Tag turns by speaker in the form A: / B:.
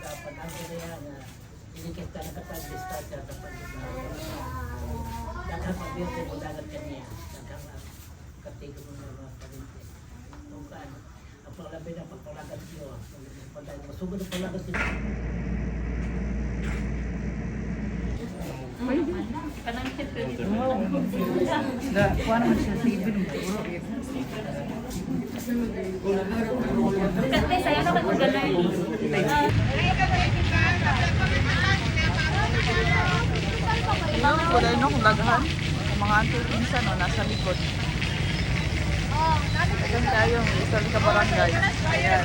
A: dapat ang kaya na hindi kita nakatag-dispatch at dapat pag-birte mo dagat kanya katiko mo na mga parinti kung kaan ang panglabi ng pagpalagat nyo masugod ang paglagat nyo
B: kuha naman siya sa ibig ng
C: Kasi saya na kung gano'n.
B: wala yun kung lagahan ang mga anti-pinsan o nasa likod ayan tayo yung isa sa barangay ayan